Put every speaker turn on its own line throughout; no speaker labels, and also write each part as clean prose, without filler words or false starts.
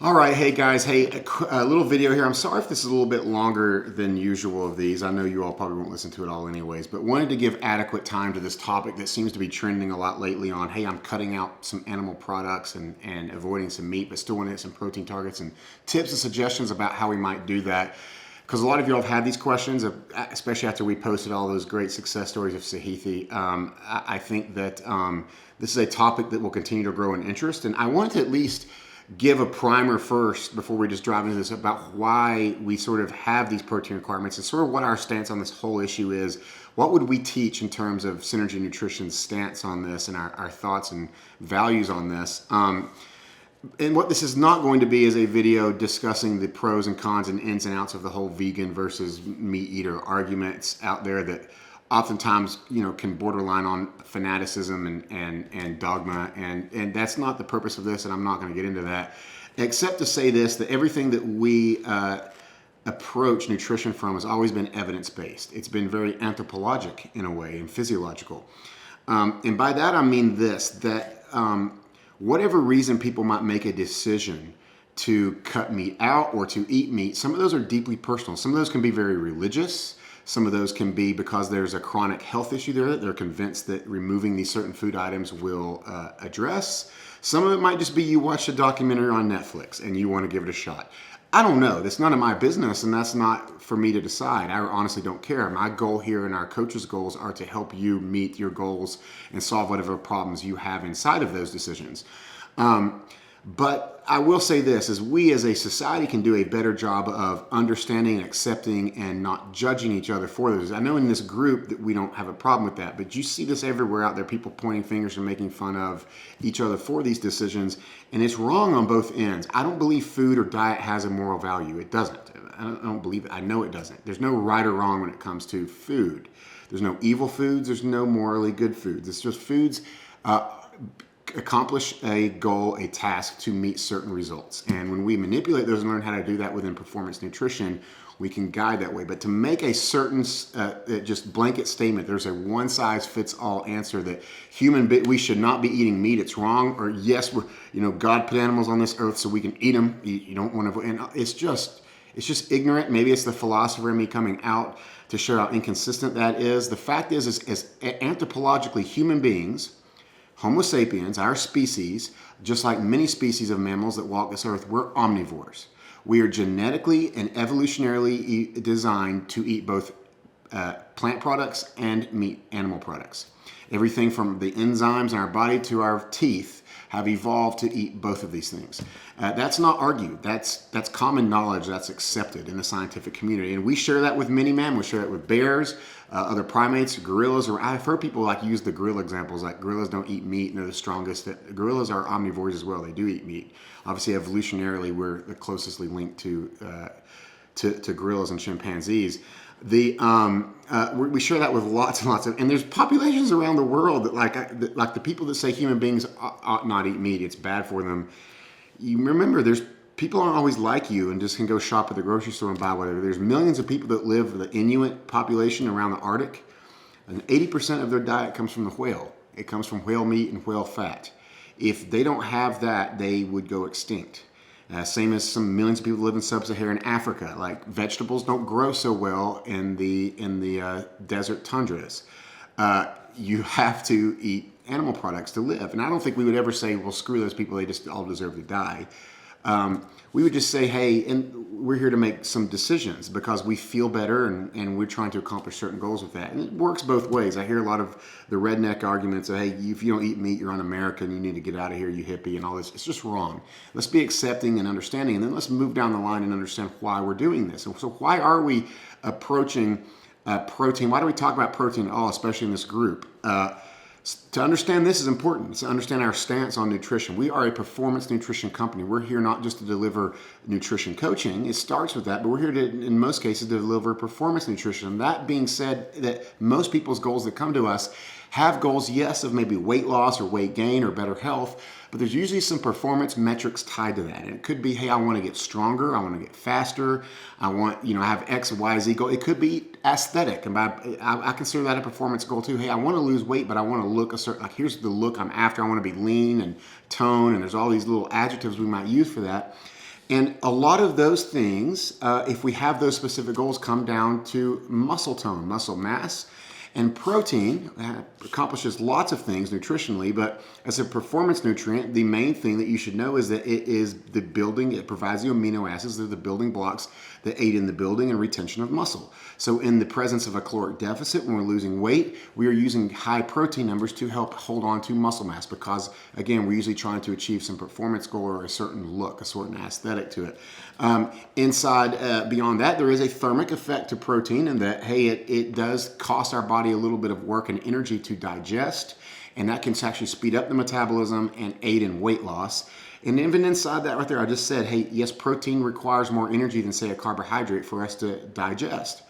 All right, hey guys, hey, a little video here. I'm sorry if this is a little bit longer than usual of these. I know you all probably won't listen to it all anyways, but wanted to give adequate time to this topic that seems to be trending a lot lately on, hey, I'm cutting out some animal products and avoiding some meat, but still want to hit some protein targets, and tips and suggestions about how we might do that. Because a lot of you all have had these questions, especially after we posted all those great success stories of Sahithi. I think that this is a topic that will continue to grow in interest, and I want to at least give a primer first before we just dive into this about why we sort of have these protein requirements and sort of what our stance on this whole issue is. What would we teach in terms of Synergy Nutrition's stance on this and our thoughts and values on this? And what this is not going to be is a video discussing the pros and cons and ins and outs of the whole vegan versus meat eater arguments out there that oftentimes, can borderline on fanaticism and dogma, and that's not the purpose of this, and I'm not going to get into that, except to say this, that everything that we approach nutrition from has always been evidence-based. It's been very anthropologic in a way and physiological. And by that I mean this, that whatever reason people might make a decision to cut meat out or to eat meat, some of those are deeply personal. Some of those can be very religious. Some of those can be because there's a chronic health issue there that they're convinced that removing these certain food items will address. Some of it might just be you watched a documentary on Netflix and you want to give it a shot. I don't know. That's none of my business, and that's not for me to decide. I honestly don't care. My goal here and our coaches' goals are to help you meet your goals and solve whatever problems you have inside of those decisions. But I will say this, is we as a society can do a better job of understanding and accepting and not judging each other for those. I know in this group that we don't have a problem with that, but you see this everywhere out there, people pointing fingers and making fun of each other for these decisions, and it's wrong on both ends. I don't believe food or diet has a moral value. It doesn't. I don't believe it. I know it doesn't. There's no right or wrong when it comes to food. There's no evil foods. There's no morally good foods. It's just foods accomplish a goal, a task to meet certain results. And when we manipulate those and learn how to do that within performance nutrition, we can guide that way. But to make a certain just blanket statement, there's a one size fits all answer that we should not be eating meat, it's wrong, or yes, God put animals on this earth so we can eat them. You don't want to, and it's just ignorant. Maybe it's the philosopher in me coming out to show how inconsistent that is. The fact is as anthropologically human beings, Homo sapiens, our species, just like many species of mammals that walk this earth, we're omnivores. We are genetically and evolutionarily designed to eat both plant products and meat animal products. Everything from the enzymes in our body to our teeth have evolved to eat both of these things. That's not argued. That's common knowledge. That's accepted in the scientific community. And we share that with many mammals. We share that with bears, other primates, gorillas. Or I've heard people use the gorilla examples, like gorillas don't eat meat and they're the strongest. Gorillas are omnivores as well. They do eat meat. Obviously, evolutionarily, we're the closely linked to gorillas and chimpanzees. We share that with lots and lots of, and there's populations around the world that like the people that say human beings ought not eat meat, it's bad for them. You remember, there's people aren't always like you and just can go shop at the grocery store and buy whatever. There's millions of people that live, the Inuit population around the Arctic, and 80% of their diet comes from the whale. It comes from whale meat and whale fat. If they don't have that, they would go extinct. Same as some millions of people live in sub-Saharan Africa. Like vegetables don't grow so well in the desert tundras. You have to eat animal products to live. And I don't think we would ever say, well, screw those people, they just all deserve to die. We would just say, hey, and we're here to make some decisions because we feel better and we're trying to accomplish certain goals with that. And it works both ways. I hear a lot of the redneck arguments of, hey, if you don't eat meat, you're un-American, you need to get out of here, you hippie, and all this. It's just wrong. Let's be accepting and understanding, and then let's move down the line and understand why we're doing this. And so why are we approaching protein? Why do we talk about protein at all, especially in this group? To understand this is important, to understand our stance on nutrition. We are a performance nutrition company. We're here not just to deliver nutrition coaching. It starts with that, but we're here to, in most cases, to deliver performance nutrition. That being said, that most people's goals that come to us have goals, yes, of maybe weight loss or weight gain or better health, but there's usually some performance metrics tied to that. And it could be, hey, I want to get stronger, I want to get faster, I want, I have X, Y, Z goal. It could be aesthetic, and I consider that a performance goal too. Hey, I want to lose weight, but I want to look a certain, like here's the look I'm after. I want to be lean and toned, and there's all these little adjectives we might use for that. And a lot of those things, if we have those specific goals, come down to muscle tone, muscle mass. And protein accomplishes lots of things nutritionally, but as a performance nutrient, the main thing that you should know is that it provides the amino acids, they're the building blocks that aid in the building and retention of muscle. So in the presence of a caloric deficit, when we're losing weight, we are using high protein numbers to help hold on to muscle mass because, again, we're usually trying to achieve some performance goal or a certain look, a certain aesthetic to it. Beyond that, there is a thermic effect to protein in that, hey, it does cost our body a little bit of work and energy to digest, and that can actually speed up the metabolism and aid in weight loss. And even inside that right there, I just said, hey, yes, protein requires more energy than, say, a carbohydrate for us to digest.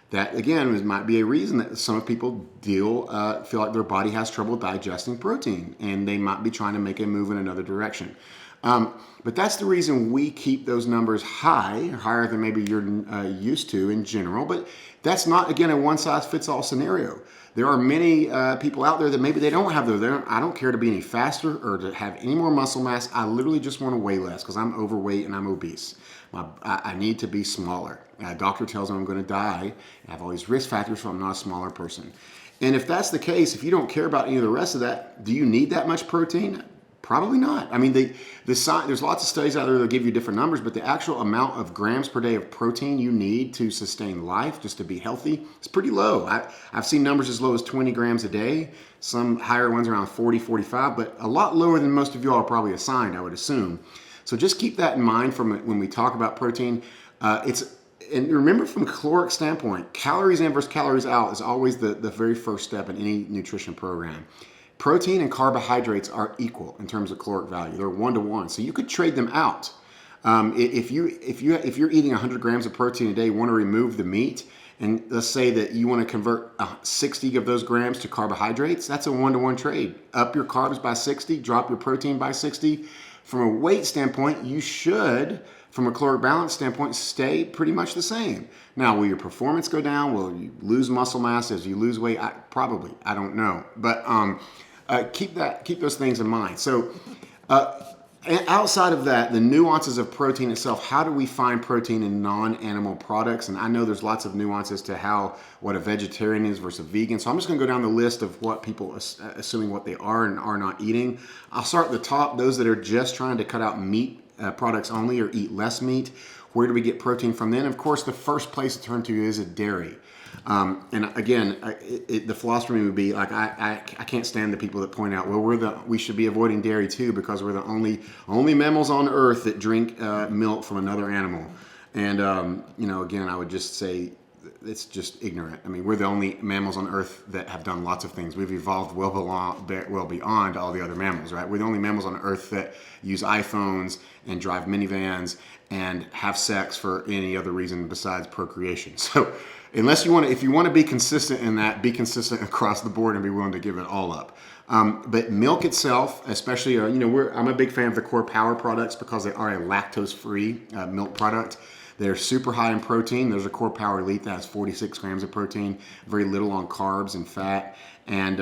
That, again, might be a reason that some people feel like their body has trouble digesting protein, and they might be trying to make a move in another direction. But that's the reason we keep those numbers high, higher than maybe you're used to in general. But that's not, again, a one-size-fits-all scenario. There are many people out there that maybe they don't have those. I don't care to be any faster or to have any more muscle mass. I literally just want to weigh less because I'm overweight and I'm obese. I need to be smaller. A doctor tells me I'm going to die. I have all these risk factors, so I'm not a smaller person. And if that's the case, if you don't care about any of the rest of that, do you need that much protein? Probably not. I mean, there's lots of studies out there that give you different numbers, but the actual amount of grams per day of protein you need to sustain life, just to be healthy, is pretty low. I've seen numbers as low as 20 grams a day, some higher ones around 40, 45, but a lot lower than most of you all are probably assigned, I would assume. So just keep that in mind from when we talk about protein. And remember, from a caloric standpoint, calories in versus calories out is always the very first step in any nutrition program. Protein and carbohydrates are equal in terms of caloric value. They're 1-to-1. So you could trade them out. If you're eating 100 grams of protein a day, want to remove the meat, and let's say that you want to convert 60 of those grams to carbohydrates, that's a 1-to-1 trade. Up your carbs by 60, drop your protein by 60. From a weight standpoint, you should, from a caloric balance standpoint, stay pretty much the same. Now, will your performance go down? Will you lose muscle mass as you lose weight? Probably. I don't know. But keep those things in mind. So outside of that, the nuances of protein itself, how do we find protein in non-animal products? And I know there's lots of nuances to what a vegetarian is versus a vegan. So I'm just going to go down the list of what people, assuming what they are and are not eating. I'll start at the top, those that are just trying to cut out meat products only or eat less meat. Where do we get protein from then? Of course, the first place to turn to is a dairy. And again, the philosophy would be like, I can't stand the people that point out, well, we should be avoiding dairy too because we're the only mammals on earth that drink milk from another animal. And again, I would just say it's just ignorant. I mean, we're the only mammals on earth that have done lots of things. We've evolved well beyond all the other mammals, right? We're the only mammals on earth that use iPhones and drive minivans and have sex for any other reason besides procreation. So if you want to be consistent in that, be consistent across the board and be willing to give it all up. But milk itself, especially, I'm a big fan of the Core Power products because they are a lactose-free milk product. They're super high in protein. There's a Core Power Elite that has 46 grams of protein, very little on carbs and fat, and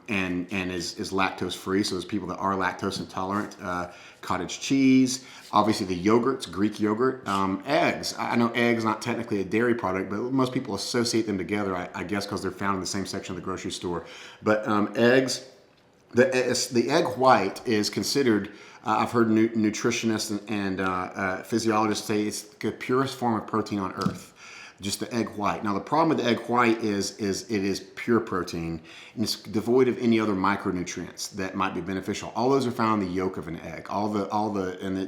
is lactose free. So there's people that are lactose intolerant. Cottage cheese, obviously the yogurts, Greek yogurt, eggs. I know eggs not technically a dairy product, but most people associate them together, I guess, because they're found in the same section of the grocery store. But eggs, the egg white is considered. I've heard nutritionists and physiologists say it's the purest form of protein on earth, just the egg white. Now the problem with the egg white is it is pure protein and it's devoid of any other micronutrients that might be beneficial. All those are found in the yolk of an egg.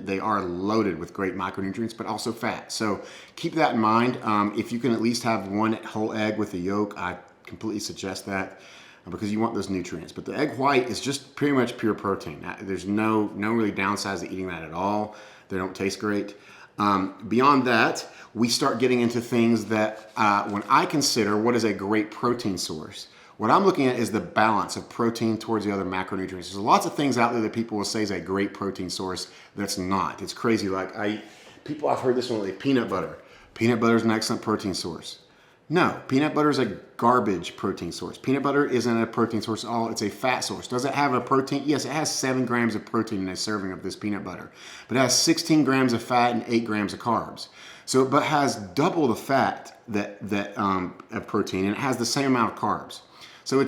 They are loaded with great micronutrients, but also fat. So keep that in mind. If you can at least have one whole egg with the yolk, I completely suggest that, because you want those nutrients. But the egg white is just pretty much pure protein. There's no really downsides to eating that at all. They don't taste great. Beyond that, we start getting into things that when I consider what is a great protein source, what I'm looking at is the balance of protein towards the other macronutrients. There's lots of things out there that people will say is a great protein source that's not. It's crazy. I've heard this one, like peanut butter. Peanut butter is an excellent protein source. No, peanut butter is a garbage protein source. Peanut butter isn't a protein source at all. It's a fat source. Does it have a protein? Yes, it has 7 grams of protein in a serving of this peanut butter, but it has 16 grams of fat and 8 grams of carbs. So, but has double the fat of protein, and it has the same amount of carbs. So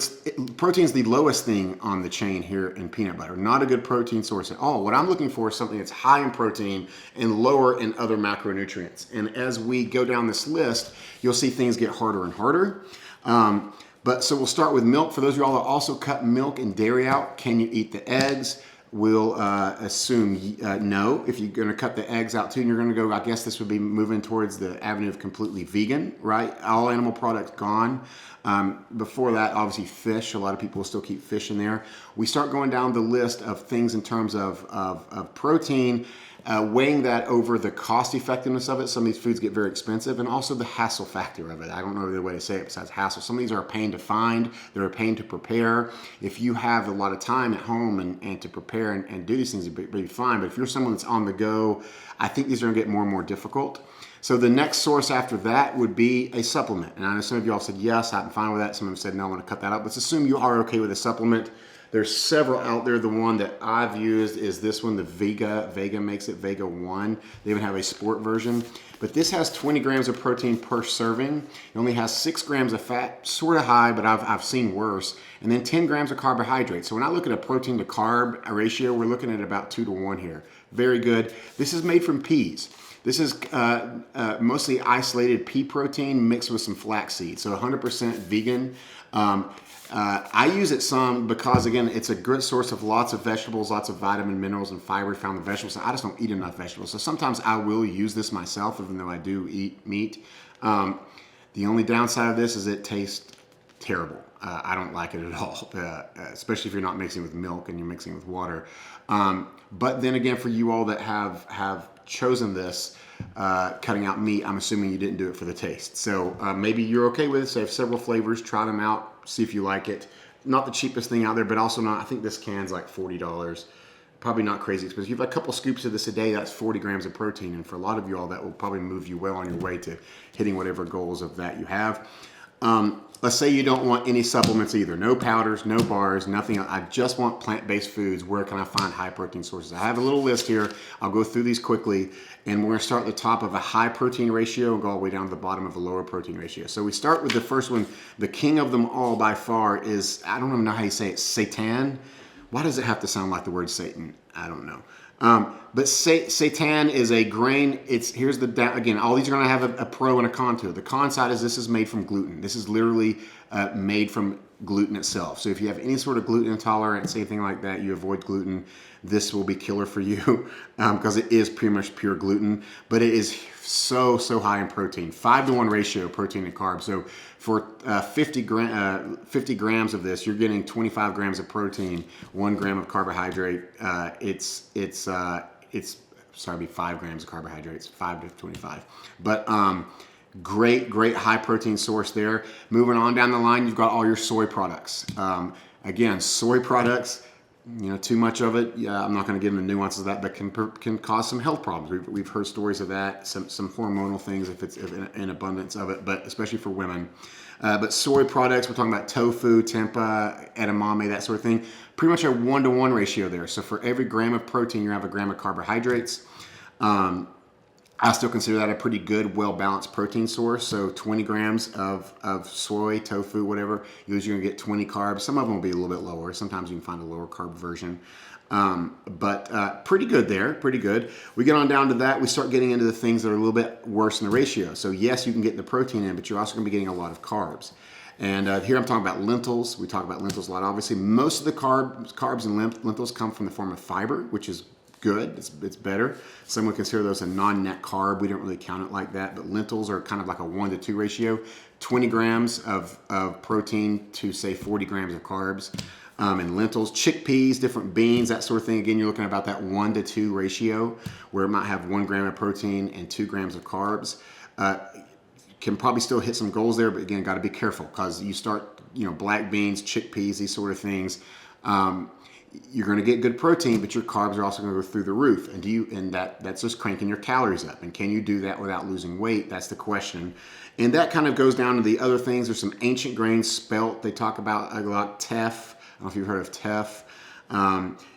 protein is the lowest thing on the chain here in peanut butter. Not a good protein source at all. What I'm looking for is something that's high in protein and lower in other macronutrients. And as we go down this list, you'll see things get harder and harder. But so we'll start with milk. For those of y'all that also cut milk and dairy out, can you eat the eggs? We'll assume no. If you're going to cut the eggs out too, and you're going to go, I guess this would be moving towards the avenue of completely vegan, right? All animal products gone. Before that, obviously fish. A lot of people will still keep fish in there. We start going down the list of things in terms of protein, weighing that over the cost effectiveness of it. Some of these foods get very expensive, and also the hassle factor of it. I don't know the other way to say it besides hassle. Some of these are a pain to find. They're a pain to prepare. If you have a lot of time at home and to prepare and do these things, it'd be fine. But if you're someone that's on the go, I think these are going to get more and more difficult. So the next source after that would be a supplement. And I know some of y'all said, yes, I'm fine with that. Some of them said, no, I want to cut that out. Let's assume you are okay with a supplement. There's several out there. The one that I've used is this one, the Vega. Vega makes it, Vega 1. They even have a sport version. But this has 20 grams of protein per serving. It only has 6 grams of fat, sort of high, but I've seen worse. And then 10 grams of carbohydrates. So when I look at a protein to carb ratio, we're looking at about 2 to 1 here. Very good. This is made from peas. This is mostly isolated pea protein mixed with some flaxseed, so 100% vegan. I use it some because, again, it's a good source of lots of vegetables, lots of vitamin, minerals, and fiber found in vegetables. I just don't eat enough vegetables. So sometimes I will use this myself, even though I do eat meat. The only downside of this is it tastes terrible. I don't like it at all, especially if you're not mixing with milk and you're mixing with water. But then again, for you all that have chosen this, cutting out meat, I'm assuming you didn't do it for the taste. So maybe you're okay with it. They have several flavors. Try them out. See if you like it. Not the cheapest thing out there, but also not, I think this can's like $40. Probably not crazy expensive. You have a couple scoops of this a day, that's 40 grams of protein. And for a lot of you all, that will probably move you well on your way to hitting whatever goals of that you have. Let's say you don't want any supplements either. No powders, no bars, nothing else. I just want plant-based foods. Where can I find high protein sources? I have a little list here. I'll go through these quickly. And we're going to start at the top of a high protein ratio and go all the way down to the bottom of a lower protein ratio. So we start with the first one. The king of them all by far is, I don't even know how you say it, seitan. Why does it have to sound like the word Satan? I don't know. But seitan is a grain. Here's the, again, all these are going to have a pro and a con to it. The con side is this is made from gluten. This is literally made from gluten itself. So if you have any sort of gluten intolerance, anything like that, you avoid gluten, this will be killer for you because it is pretty much pure gluten, but it is so high in protein, 5 to 1 ratio protein and carbs. So for 50 grams of this, you're getting 25 grams of protein, 1 gram of carbohydrate. It's 5 grams of carbohydrates, 5 to 25. But great high protein source there. Moving on down the line, you've got all your soy products. Again, soy products, too much of it. Yeah, I'm not going to get into the nuances of that, but can cause some health problems. We've heard stories of that, some hormonal things if it's an abundance of it, but especially for women. But soy products, we're talking about tofu, tempeh, edamame, that sort of thing. Pretty much a 1 to 1 ratio there. So for every gram of protein, you have a gram of carbohydrates. I still consider that a pretty good, well-balanced protein source. So 20 grams of soy, tofu, whatever, you're going to get 20 carbs. Some of them will be a little bit lower. Sometimes you can find a lower carb version. But pretty good there, pretty good. We get on down to that. We start getting into the things that are a little bit worse in the ratio. So yes, you can get the protein in, but you're also going to be getting a lot of carbs. And here I'm talking about lentils. We talk about lentils a lot. Obviously, most of the carbs in lentils come from the form of fiber, which is good. It's better. Some would consider those a non-net carb. We don't really count it like that, but lentils are kind of like a 1 to 2 ratio. 20 grams of protein to say 40 grams of carbs. And lentils, chickpeas, different beans, that sort of thing. Again, you're looking at about that 1 to 2 ratio where it might have 1 gram of protein and 2 grams of carbs. Can probably still hit some goals there, but again, got to be careful because you start, black beans, chickpeas, these sort of things. you're going to get good protein, but your carbs are also going to go through the roof. And that's just cranking your calories up. And can you do that without losing weight? That's the question. And that kind of goes down to the other things. There's some ancient grains, spelt. They talk about a lot. Teff. I don't know if you've heard of teff.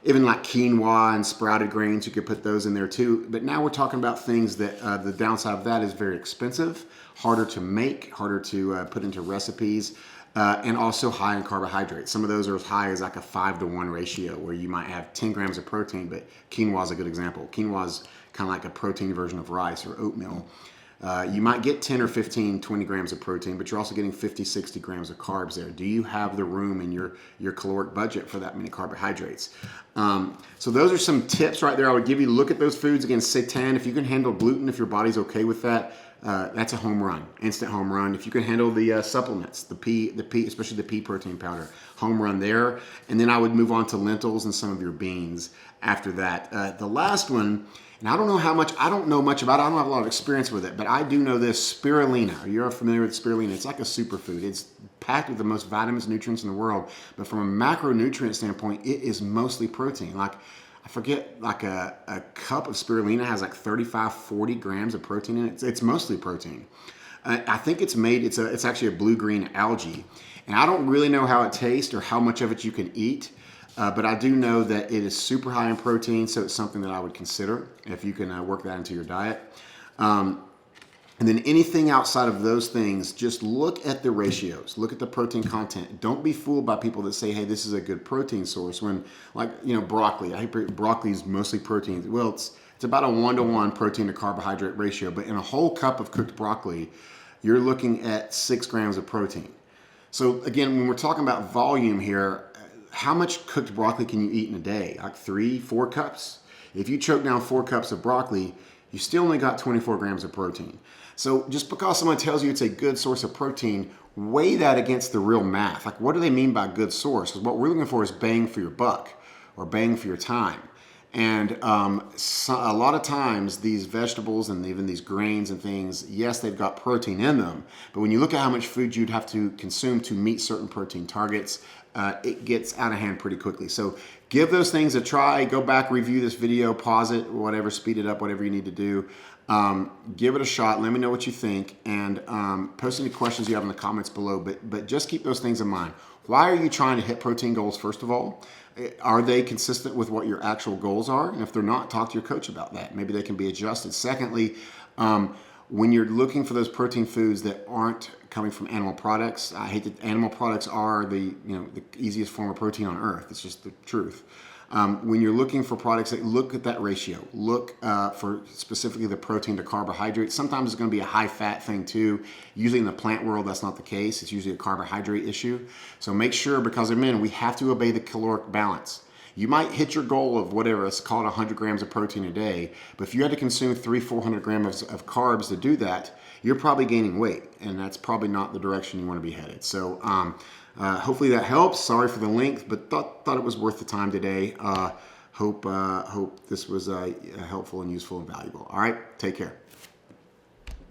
Even like quinoa and sprouted grains, you could put those in there too. But now we're talking about things that the downside of that is very expensive, harder to make, harder to put into recipes. And also high in carbohydrates. Some of those are as high as like a 5-to-1 ratio, where you might have 10 grams of protein, but quinoa is a good example. Quinoa is kind of like a protein version of rice or oatmeal. You might get 10 or 15, 20 grams of protein, but you're also getting 50, 60 grams of carbs there. Do you have the room in your caloric budget for that many carbohydrates? So those are some tips right there I would give you. Look at those foods. Again, seitan, if you can handle gluten, if your body's okay with that, that's a home run, instant home run. If you can handle the supplements, the pea, especially the pea protein powder, home run there. And then I would move on to lentils and some of your beans after that. The last one, and I don't know much about it. I don't have a lot of experience with it, but I do know this, spirulina. You're familiar with spirulina. It's like a superfood. It's packed with the most vitamins, nutrients in the world. But from a macronutrient standpoint, it is mostly protein. Like, I forget, like a cup of spirulina has like 35, 40 grams of protein in it. It's mostly protein. I think it's actually a blue-green algae. And I don't really know how it tastes or how much of it you can eat. But I do know that it is super high in protein, so it's something that I would consider if you can work that into your diet. And then anything outside of those things, just look at the ratios. Look at the protein content. Don't be fooled by people that say, hey, this is a good protein source. When, like, broccoli. Broccoli is mostly protein. Well, it's about a 1-to-1 protein to carbohydrate ratio. But in a whole cup of cooked broccoli, you're looking at 6 grams of protein. So again, when we're talking about volume here, how much cooked broccoli can you eat in a day? Like 3-4 cups? If you choke down 4 cups of broccoli, you still only got 24 grams of protein. So just because someone tells you it's a good source of protein, weigh that against the real math. Like, what do they mean by good source? Because what we're looking for is bang for your buck or bang for your time. And a lot of times these vegetables and even these grains and things, yes, they've got protein in them. But when you look at how much food you'd have to consume to meet certain protein targets, it gets out of hand pretty quickly. So give those things a try. Go back, review this video, pause it, whatever, speed it up, whatever you need to do. Give it a shot. Let me know what you think, and post any questions you have in the comments below. But just keep those things in mind. Why are you trying to hit protein goals, first of all? Are they consistent with what your actual goals are? And if they're not, talk to your coach about that. Maybe they can be adjusted. Secondly, when you're looking for those protein foods that aren't coming from animal products, I hate that animal products are the easiest form of protein on earth. It's just the truth. When you're looking for products, look at that ratio. Look for specifically the protein to carbohydrate. Sometimes it's going to be a high fat thing too. Usually in the plant world, that's not the case. It's usually a carbohydrate issue. So make sure, because again, we have to obey the caloric balance. You might hit your goal of whatever, let's call it 100 grams of protein a day, but if you had to consume 300-400 grams of carbs to do that, you're probably gaining weight, and that's probably not the direction you want to be headed. So hopefully that helps. Sorry for the length, but thought it was worth the time today. Hope this was helpful and useful and valuable. All right, take care.